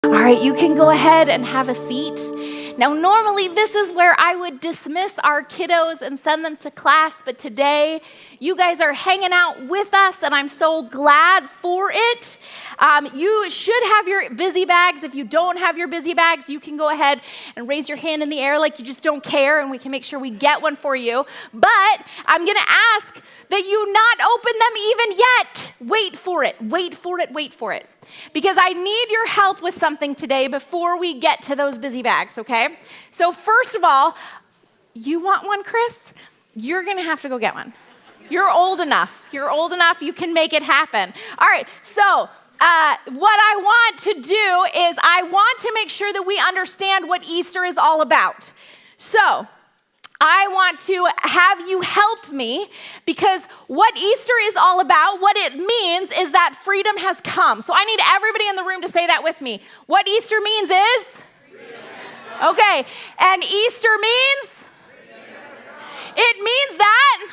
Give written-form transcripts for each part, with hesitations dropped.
All right, you can go ahead and have a seat. Now, normally this is where I would dismiss our kiddos and send them to class, but today you guys are hanging out with us, and I'm so glad for it. You should have your busy bags. If you don't have your busy bags, you can go ahead and raise your hand in the air like you just don't care, and we can make sure we get one for you. But I'm going to ask that you not open them even yet. Wait for it, wait for it, wait for it. Because I need your help with something today before we get to those busy bags, okay? So first of all, you want one, Chris? You're gonna have to go get one. You're old enough, you can make it happen. All right, so what I want to do is I want to make sure that we understand what Easter is all about. So I want to have you help me because what Easter is all about, what it means is that freedom has come. So I need everybody in the room to say that with me. What Easter means is? Okay, and Easter means? It means that?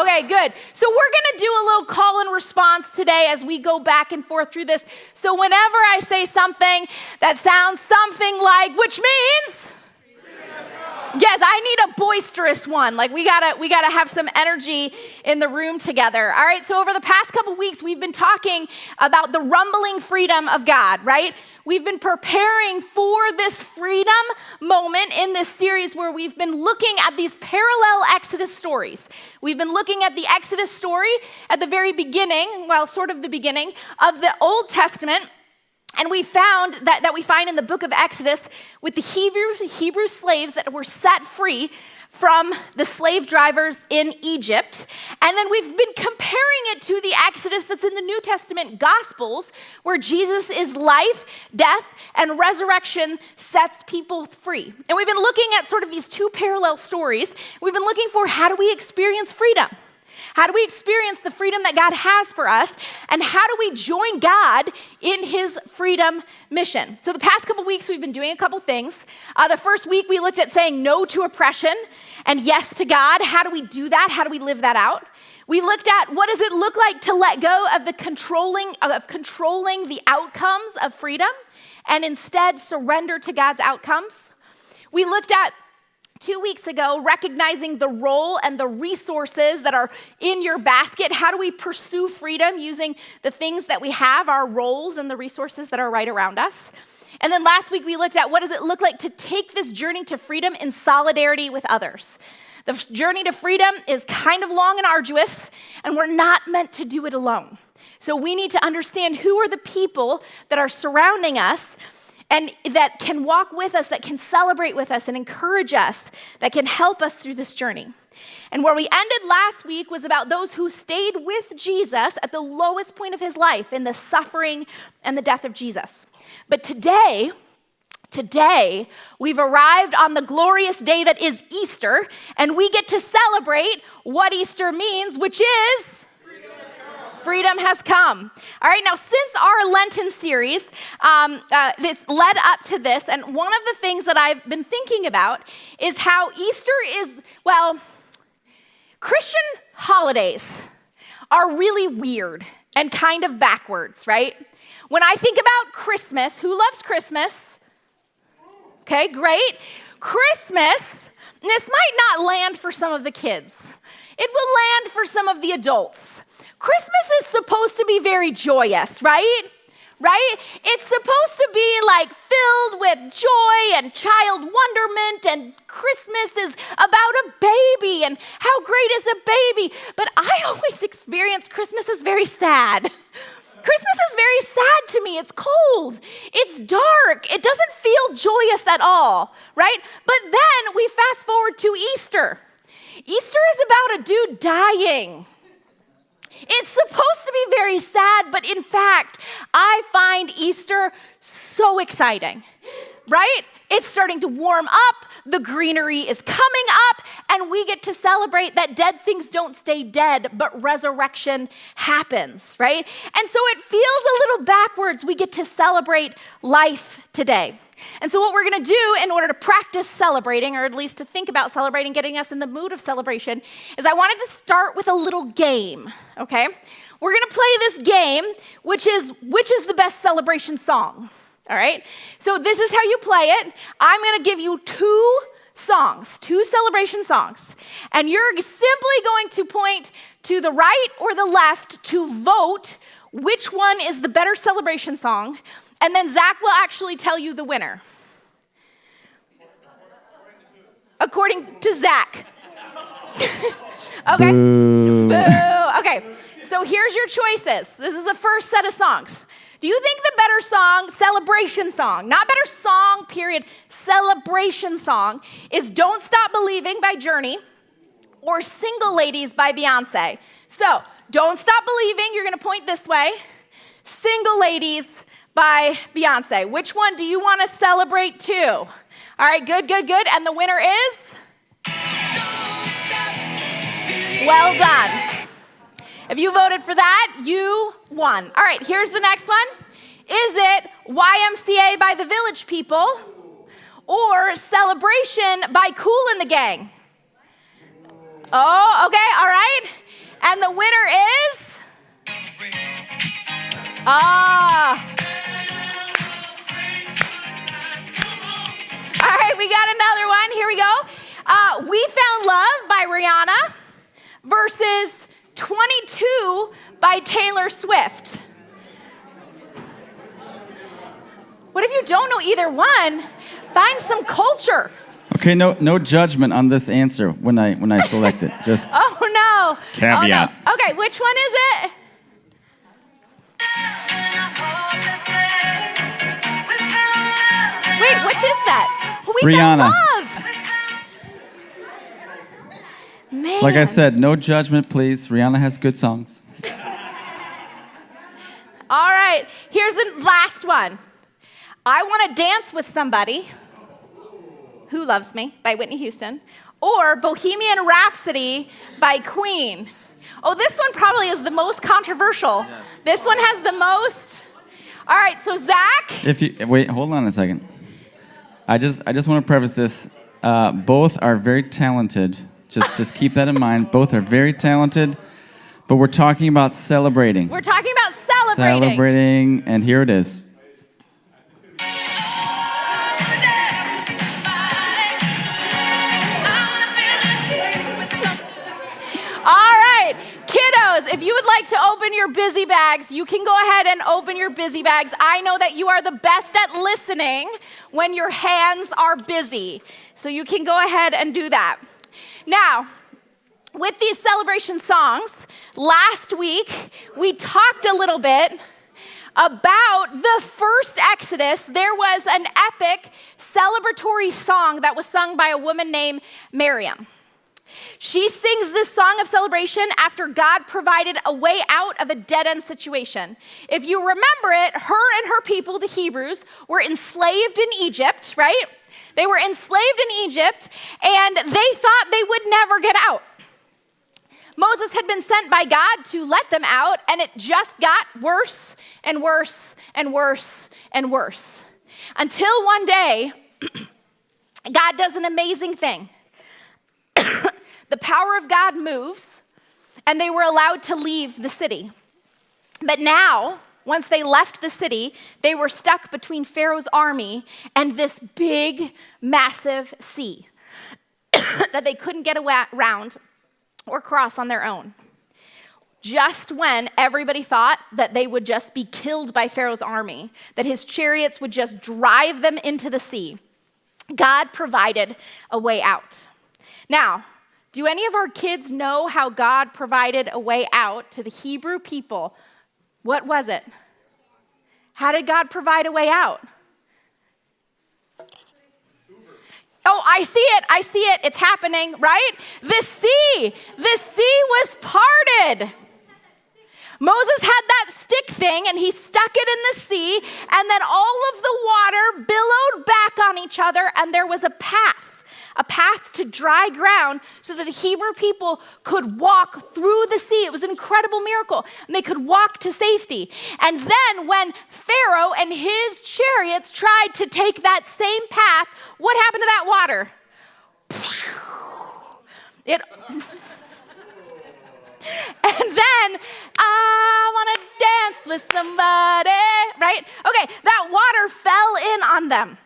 Okay, good. So we're gonna do a little call and response today as we go back and forth through this. So whenever I say something that sounds something like, which means? Yes, I need a boisterous one. Like we gotta have some energy in the room together. All right, so over the past couple weeks, we've been talking about the rumbling freedom of God, right? We've been preparing for this freedom moment in this series where we've been looking at these parallel Exodus stories. We've been looking at the Exodus story at the very beginning, well, sort of the beginning of the Old Testament. And we found that we find in the book of Exodus with the Hebrew slaves that were set free from the slave drivers in Egypt. And then we've been comparing it to the Exodus that's in the New Testament Gospels, where Jesus' life, death, and resurrection sets people free. And we've been looking at sort of these two parallel stories. We've been looking for how do we experience freedom? How do we experience the freedom that God has for us? And how do we join God in his freedom mission? So the past couple weeks, we've been doing a couple things. The first week, we looked at saying no to oppression and yes to God. How do we do that? How do we live that out? We looked at what does it look like to let go of the controlling the outcomes of freedom and instead surrender to God's outcomes. We looked at 2 weeks ago, recognizing the role and the resources that are in your basket. How do we pursue freedom using the things that we have, our roles and the resources that are right around us? And then last week, we looked at what does it look like to take this journey to freedom in solidarity with others. The journey to freedom is kind of long and arduous, and we're not meant to do it alone. So we need to understand who are the people that are surrounding us and that can walk with us, that can celebrate with us and encourage us, that can help us through this journey. And where we ended last week was about those who stayed with Jesus at the lowest point of his life in the suffering and the death of Jesus. But today, we've arrived on the glorious day that is Easter, and we get to celebrate what Easter means, which is freedom has come. All right, now since our Lenten series, this led up to this, and one of the things that I've been thinking about is how Easter is, well, Christian holidays are really weird and kind of backwards, right? When I think about Christmas, who loves Christmas? Okay, great. Christmas, this might not land for some of the kids. It will land for some of the adults. Christmas is supposed to be very joyous, right? Right? It's supposed to be like filled with joy and child wonderment, and Christmas is about a baby and how great is a baby. But I always experience Christmas as very sad. Christmas is very sad to me. It's cold. It's dark. It doesn't feel joyous at all, right? But then we fast forward to Easter. Easter is about a dude dying. It's supposed to be very sad, but in fact, I find Easter so exciting, right? It's starting to warm up, the greenery is coming up, and we get to celebrate that dead things don't stay dead, but resurrection happens, right? And so it feels a little backwards. We get to celebrate life today. And so what we're gonna do in order to practice celebrating, or at least to think about celebrating, getting us in the mood of celebration, is I wanted to start with a little game, okay? We're gonna play this game, which is the best celebration song? All right? So this is how you play it. I'm going to give you two songs, two celebration songs. And you're simply going to point to the right or the left to vote which one is the better celebration song. And then Zach will actually tell you the winner. According to Zach. Okay? Boo. Boo. Okay, so here's your choices. This is the first set of songs. Do you think the better song, celebration song, not better song, period, celebration song, is Don't Stop Believing by Journey or Single Ladies by Beyonce? So, Don't Stop Believing, you're going to point this way. Single Ladies by Beyonce. Which one do you want to celebrate too? All right, good. And the winner is? Well done. If you voted for that, you won. All right, here's the next one. Is it YMCA by the Village People or Celebration by Kool and the Gang? Oh, okay, all right. And the winner is? All right, we got another one. Here we go. We Found Love by Rihanna versus 22 by Taylor Swift. What if you don't know either one? Find some culture. Okay, no judgment on this answer when I select it. Just Oh no. caveat. Oh, no. Okay, which one is it? Wait, which is that? We Found Rihanna. Love. Man. Like I said, no judgment, please. Rihanna has good songs. All right, here's the last one. I Want to Dance with Somebody, Who Loves Me by Whitney Houston, or Bohemian Rhapsody by Queen. Oh, this one probably is the most controversial. Yes. This one has the most. All right, so Zach. Wait, hold on a second. I just want to preface this. Both are very talented. Just keep that in mind. Both are very talented, but we're talking about celebrating. We're talking about celebrating. Celebrating, and here it is. If you would like to open your busy bags, you can go ahead and open your busy bags. I know that you are the best at listening when your hands are busy. So you can go ahead and do that. Now, with these celebration songs, last week we talked a little bit about the first Exodus. There was an epic celebratory song that was sung by a woman named Miriam. She sings this song of celebration after God provided a way out of a dead-end situation. If you remember it, her and her people, the Hebrews, were enslaved in Egypt, right? They were enslaved in Egypt, and they thought they would never get out. Moses had been sent by God to let them out, and it just got worse and worse and worse and worse. Until one day, God does an amazing thing. The power of God moves, and they were allowed to leave the city. But now, once they left the city, they were stuck between Pharaoh's army and this big, massive sea that they couldn't get around or cross on their own. Just when everybody thought that they would just be killed by Pharaoh's army, that his chariots would just drive them into the sea, God provided a way out. Now, do any of our kids know how God provided a way out to the Hebrew people? What was it? How did God provide a way out? Oh, I see it, it's happening, right? The sea was parted. Moses had that stick thing and he stuck it in the sea, and then all of the water billowed back on each other, and there was a path to dry ground so that the Hebrew people could walk through the sea. It was an incredible miracle, and they could walk to safety. And then when Pharaoh and his chariots tried to take that same path, what happened to that water? And then, I want to dance with somebody, right? Okay, that water fell in on them.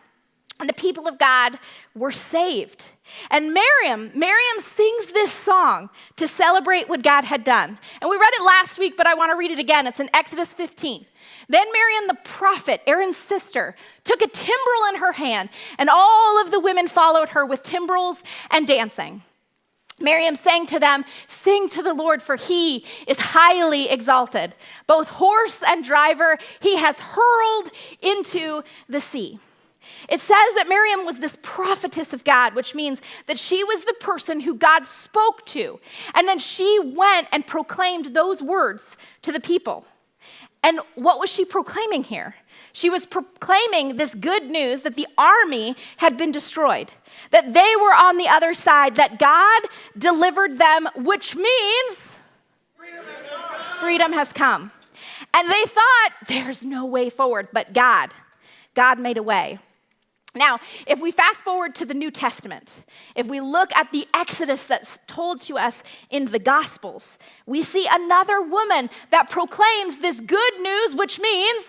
And the people of God were saved. And Miriam sings this song to celebrate what God had done. And we read it last week, but I want to read it again. It's in Exodus 15. Then Miriam the prophet, Aaron's sister, took a timbrel in her hand, and all of the women followed her with timbrels and dancing. Miriam sang to them, "Sing to the Lord, for he is highly exalted. Both horse and driver he has hurled into the sea." It says that Miriam was this prophetess of God, which means that she was the person who God spoke to. And then she went and proclaimed those words to the people. And what was she proclaiming here? She was proclaiming this good news that the army had been destroyed, that they were on the other side, that God delivered them, which means freedom has come. And they thought, there's no way forward, but God made a way. Now, if we fast forward to the New Testament, if we look at the Exodus that's told to us in the Gospels, we see another woman that proclaims this good news, which means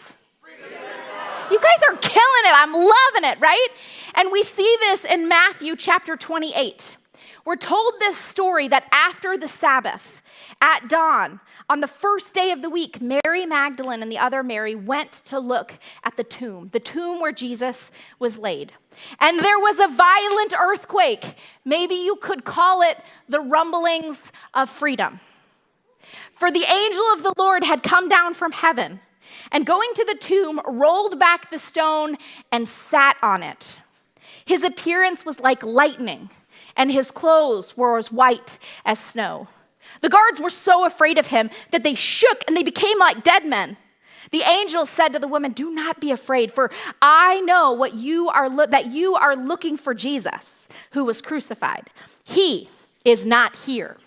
you guys are killing it. I'm loving it, right? And we see this in Matthew chapter 28. We're told this story that after the Sabbath, at dawn, on the first day of the week, Mary Magdalene and the other Mary went to look at the tomb where Jesus was laid. And there was a violent earthquake. Maybe you could call it the rumblings of freedom. For the angel of the Lord had come down from heaven, and going to the tomb, rolled back the stone and sat on it. His appearance was like lightning, and his clothes were as white as snow. The guards were so afraid of him that they shook and they became like dead men. The angel said to the woman, "Do not be afraid, for I know that you are looking for Jesus, who was crucified. He is not here.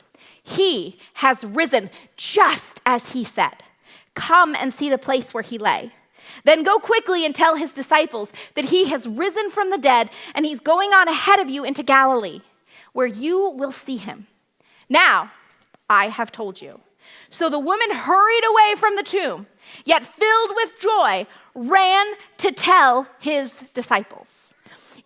He has risen just as he said. Come and see the place where he lay. Then go quickly and tell his disciples that he has risen from the dead, and he's going on ahead of you into Galilee, where you will see him. Now, I have told you." So the woman hurried away from the tomb, yet filled with joy, ran to tell his disciples.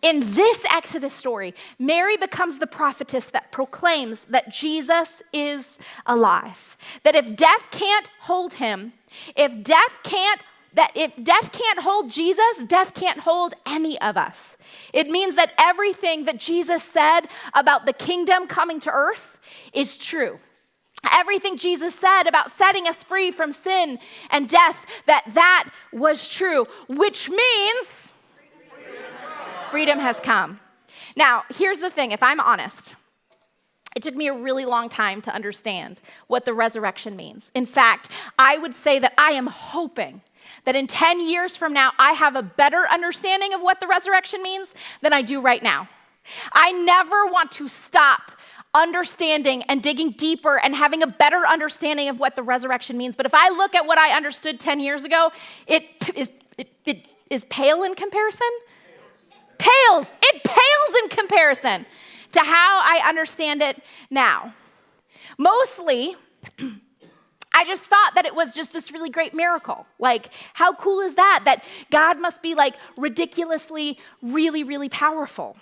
In this Exodus story, Mary becomes the prophetess that proclaims that Jesus is alive. That if death can't hold him, if death can't hold Jesus, death can't hold any of us. It means that everything that Jesus said about the kingdom coming to earth is true. Everything Jesus said about setting us free from sin and death, that was true, which means freedom has come. Now, here's the thing, if I'm honest, it took me a really long time to understand what the resurrection means. In fact, I would say that I am hoping that in 10 years from now, I have a better understanding of what the resurrection means than I do right now. I never want to stop understanding and digging deeper and having a better understanding of what the resurrection means. But if I look at what I understood 10 years ago, it is pale in comparison. It pales in comparison to how I understand it now. Mostly, I just thought that it was just this really great miracle. Like, how cool is that? That God must be like ridiculously, really, really powerful.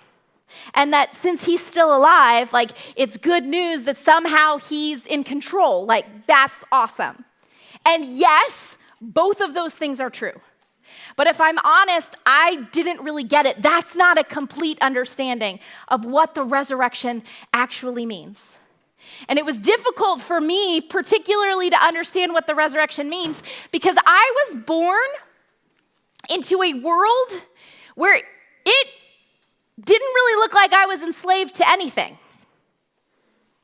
And that since he's still alive, like, it's good news that somehow he's in control. Like, that's awesome. And yes, both of those things are true. But if I'm honest, I didn't really get it. That's not a complete understanding of what the resurrection actually means. And it was difficult for me, particularly to understand what the resurrection means, because I was born into a world where it didn't really look like I was enslaved to anything.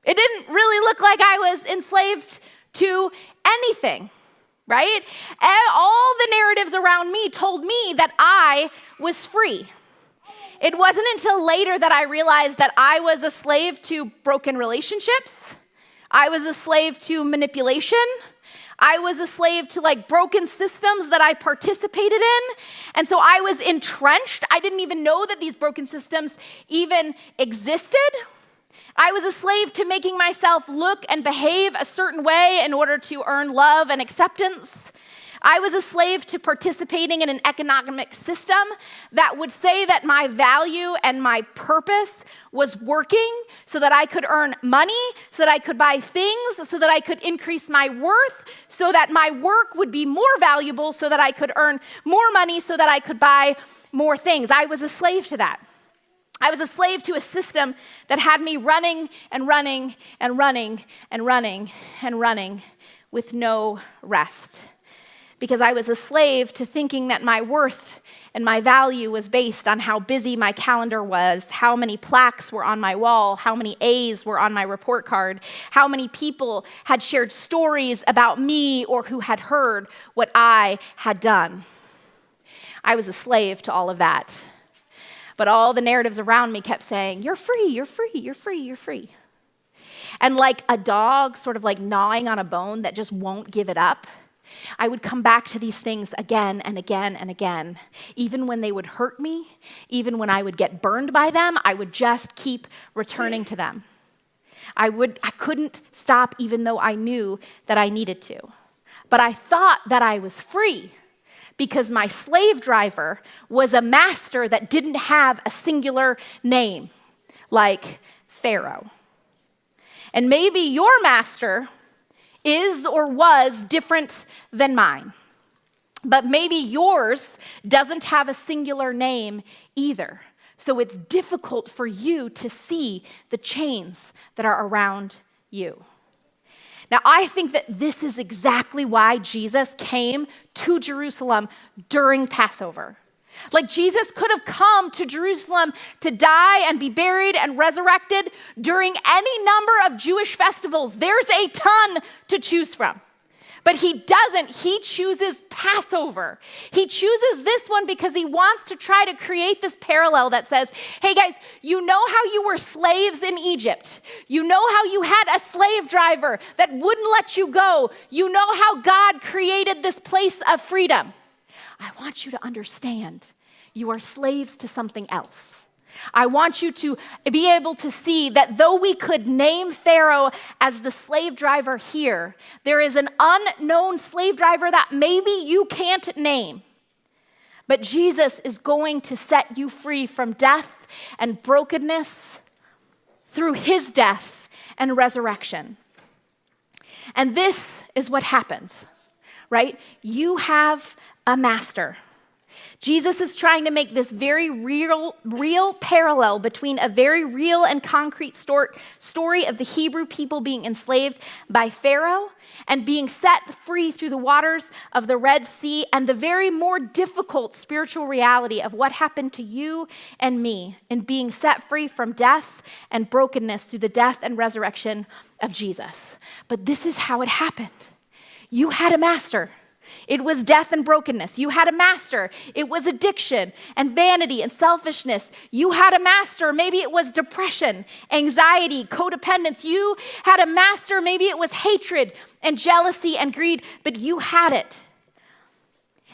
It didn't really look like I was enslaved to anything, right? And all the narratives around me told me that I was free. It wasn't until later that I realized that I was a slave to broken relationships. I was a slave to manipulation. I was a slave to like broken systems that I participated in. And so I was entrenched. I didn't even know that these broken systems even existed. I was a slave to making myself look and behave a certain way in order to earn love and acceptance. I was a slave to participating in an economic system that would say that my value and my purpose was working so that I could earn money, so that I could buy things, so that I could increase my worth, so that my work would be more valuable, so that I could earn more money, so that I could buy more things. I was a slave to that. I was a slave to a system that had me running and running and running and running and running with no rest. Because I was a slave to thinking that my worth and my value was based on how busy my calendar was, how many plaques were on my wall, how many A's were on my report card, how many people had shared stories about me or who had heard what I had done. I was a slave to all of that. But all the narratives around me kept saying, you're free, you're free, you're free, you're free. And like a dog sort of like gnawing on a bone that just won't give it up, I would come back to these things again and again and again. Even when they would hurt me, even when I would get burned by them, I would just keep returning to them. I couldn't stop even though I knew that I needed to. But I thought that I was free because my slave driver was a master that didn't have a singular name, like Pharaoh. And maybe your master is or was different than mine. But maybe yours doesn't have a singular name either. So it's difficult for you to see the chains that are around you. Now, I think that this is exactly why Jesus came to Jerusalem during Passover. Like Jesus could have come to Jerusalem to die and be buried and resurrected during any number of Jewish festivals. There's a ton to choose from. But he doesn't. He chooses Passover. He chooses this one because he wants to try to create this parallel that says, hey guys, you know how you were slaves in Egypt. You know how you had a slave driver that wouldn't let you go. You know how God created this place of freedom. I want you to understand you are slaves to something else. I want you to be able to see that though we could name Pharaoh as the slave driver here, there is an unknown slave driver that maybe you can't name. But Jesus is going to set you free from death and brokenness through his death and resurrection. And this is what happens, right? You have a master. Jesus is trying to make this very real parallel between a very real and concrete story of the Hebrew people being enslaved by Pharaoh and being set free through the waters of the Red Sea, and the very more difficult spiritual reality of what happened to you and me in being set free from death and brokenness through the death and resurrection of Jesus. But this is how it happened. You had a master. It was death and brokenness. You had a master. It was addiction and vanity and selfishness. You had a master. Maybe it was depression, anxiety, codependence. You had a master. Maybe it was hatred and jealousy and greed, but you had it.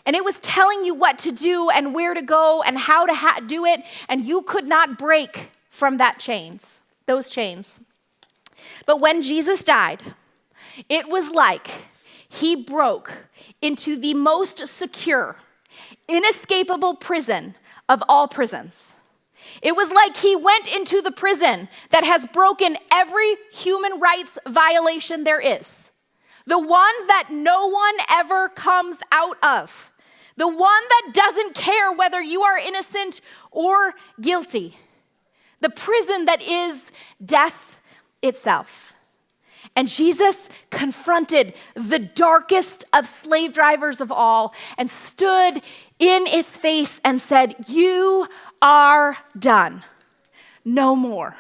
And it was telling you what to do and where to go and how to do it, and you could not break from those chains. But when Jesus died, it was like he broke into the most secure, inescapable prison of all prisons. It was like he went into the prison that has broken every human rights violation there is. The one that no one ever comes out of. The one that doesn't care whether you are innocent or guilty. The prison that is death itself. And Jesus confronted the darkest of slave drivers of all and stood in its face and said, "You are done. No more.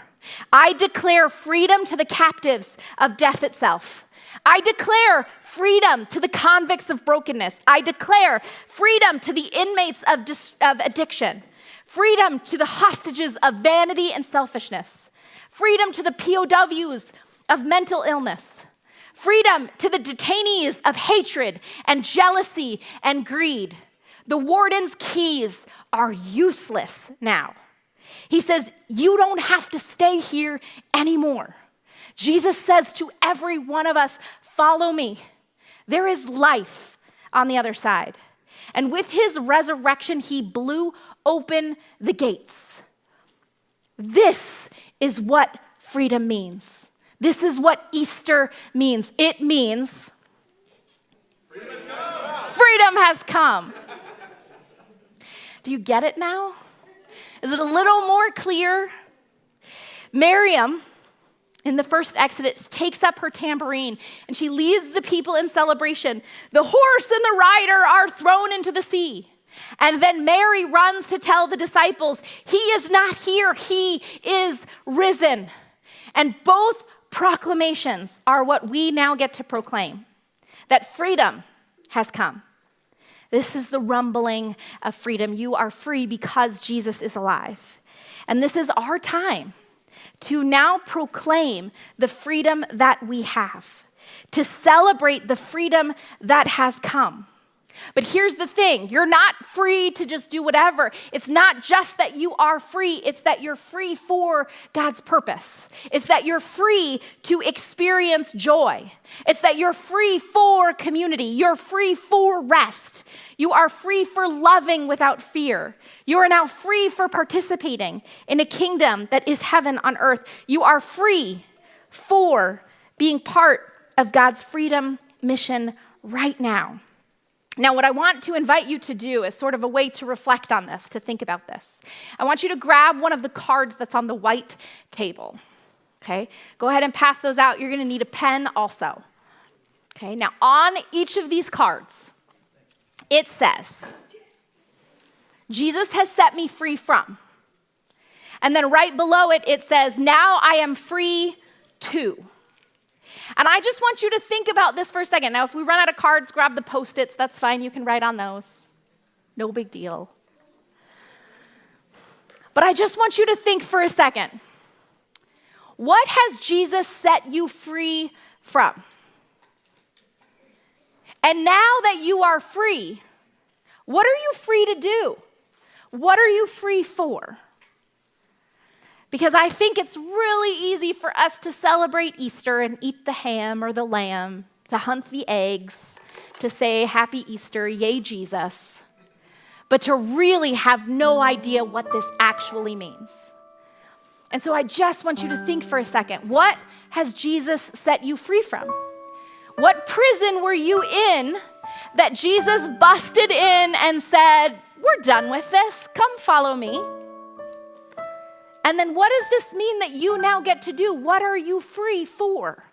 I declare freedom to the captives of death itself. I declare freedom to the convicts of brokenness. I declare freedom to the inmates of addiction. Freedom to the hostages of vanity and selfishness. Freedom to the POWs of mental illness. Freedom to the detainees of hatred and jealousy and greed. The warden's keys are useless now. He says, you don't have to stay here anymore. Jesus says to every one of us, follow me. There is life on the other side. And with his resurrection, he blew open the gates. This is what freedom means. This is what Easter means. It means freedom has come. Freedom has come. Do you get it now? Is it a little more clear? Miriam, in the first Exodus, takes up her tambourine and she leads the people in celebration. The horse and the rider are thrown into the sea. And then Mary runs to tell the disciples, he is not here, he is risen. And both proclamations are what we now get to proclaim, that freedom has come. This is the rumbling of freedom. You are free because Jesus is alive. And this is our time to now proclaim the freedom that we have, to celebrate the freedom that has come. But here's the thing, you're not free to just do whatever. It's not just that you are free, it's that you're free for God's purpose. It's that you're free to experience joy. It's that you're free for community. You're free for rest. You are free for loving without fear. You are now free for participating in a kingdom that is heaven on earth. You are free for being part of God's freedom mission right now. Now, what I want to invite you to do is sort of a way to reflect on this, to think about this. I want you to grab one of the cards that's on the white table, okay? Go ahead and pass those out. You're going to need a pen also, okay? Now, on each of these cards, it says, Jesus has set me free from. And then right below it, it says, now I am free to. And I just want you to think about this for a second. Now, if we run out of cards, grab the Post-its. That's fine. You can write on those. No big deal. But I just want you to think for a second. What has Jesus set you free from? And now that you are free, what are you free to do? What are you free for? Because I think it's really easy for us to celebrate Easter and eat the ham or the lamb, to hunt the eggs, to say happy Easter, yay Jesus, but to really have no idea what this actually means. And so I just want you to think for a second, what has Jesus set you free from? What prison were you in that Jesus busted in and said, we're done with this, come follow me? And then what does this mean that you now get to do? What are you free for?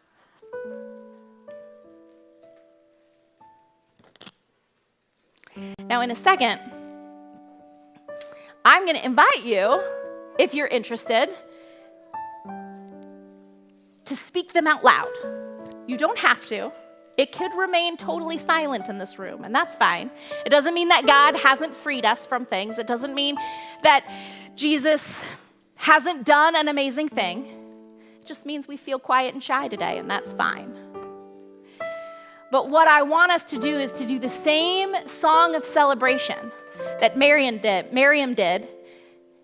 Now, in a second, I'm going to invite you, if you're interested, to speak them out loud. You don't have to. It could remain totally silent in this room, and that's fine. It doesn't mean that God hasn't freed us from things. It doesn't mean that Jesus hasn't done an amazing thing. It just means we feel quiet and shy today, and that's fine. But what I want us to do is to do the same song of celebration that Miriam did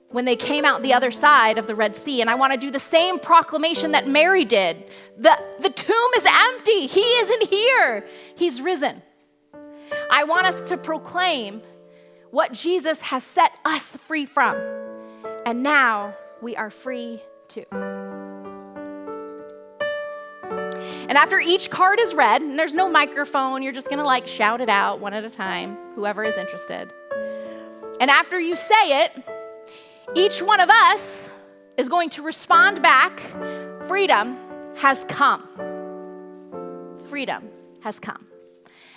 when they came out the other side of the Red Sea. And I want to do the same proclamation that Mary did. The tomb is empty. He isn't here. He's risen. I want us to proclaim what Jesus has set us free from. And now we are free too. And after each card is read, and there's no microphone, you're just gonna shout it out one at a time, whoever is interested. And after you say it, each one of us is going to respond back, freedom has come. Freedom has come.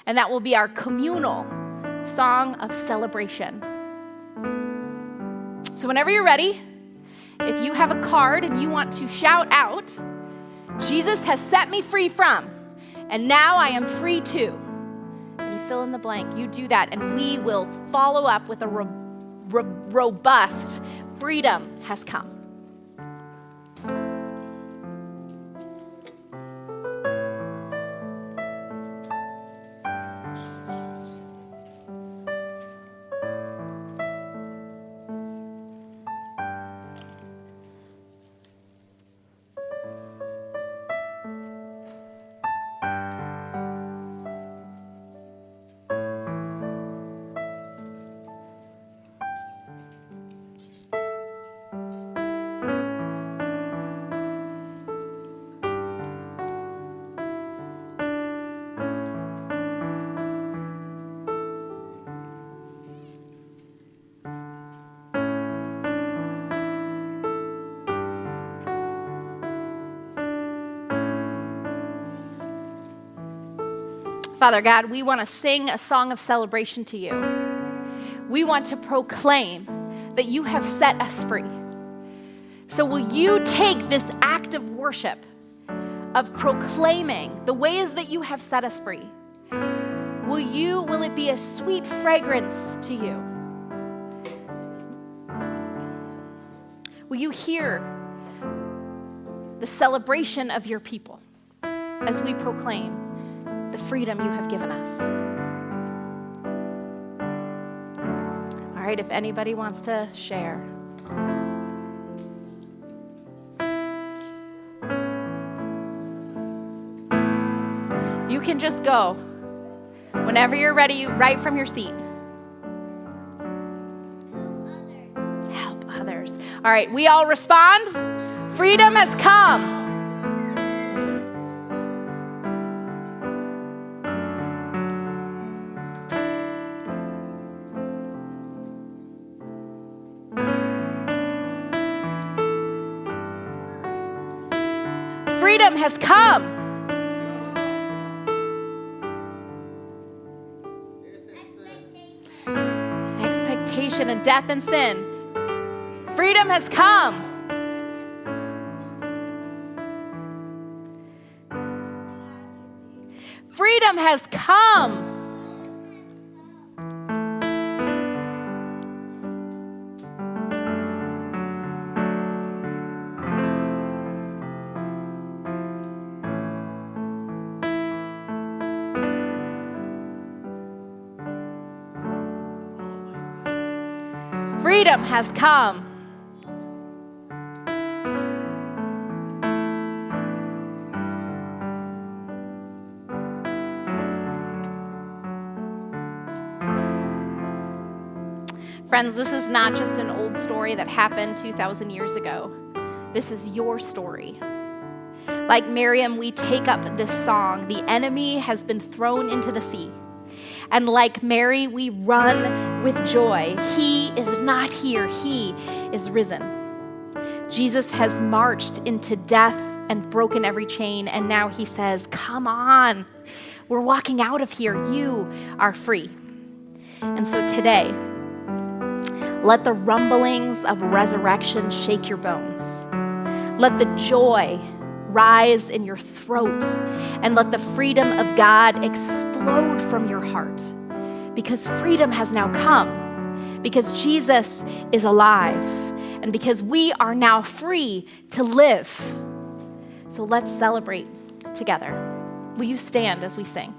And that will be our communal song of celebration. So whenever you're ready, if you have a card and you want to shout out, Jesus has set me free from, and now I am free too. And you fill in the blank, you do that, and we will follow up with a robust freedom has come. Father God, we want to sing a song of celebration to you. We want to proclaim that you have set us free. So will you take this act of worship, of proclaiming the ways that you have set us free? Will it be a sweet fragrance to you? Will you hear the celebration of your people as we proclaim the freedom you have given us? All right, if anybody wants to share. You can just go whenever you're ready, right from your seat. Help others. All right, we all respond. Freedom has come. Freedom has come. Expectation of death and sin. Freedom has come. Freedom has come. Freedom has come. Friends, this is not just an old story that happened 2,000 years ago. This is your story. Like Miriam, we take up this song, "The enemy has been thrown into the sea." And like Mary, we run with joy. He is not here. He is risen. Jesus has marched into death and broken every chain. And now he says, come on. We're walking out of here. You are free. And so today, let the rumblings of resurrection shake your bones. Let the joy rise in your throat, and let the freedom of God explode from your heart, because freedom has now come, because Jesus is alive, and because we are now free to live. So let's celebrate together. Will you stand as we sing?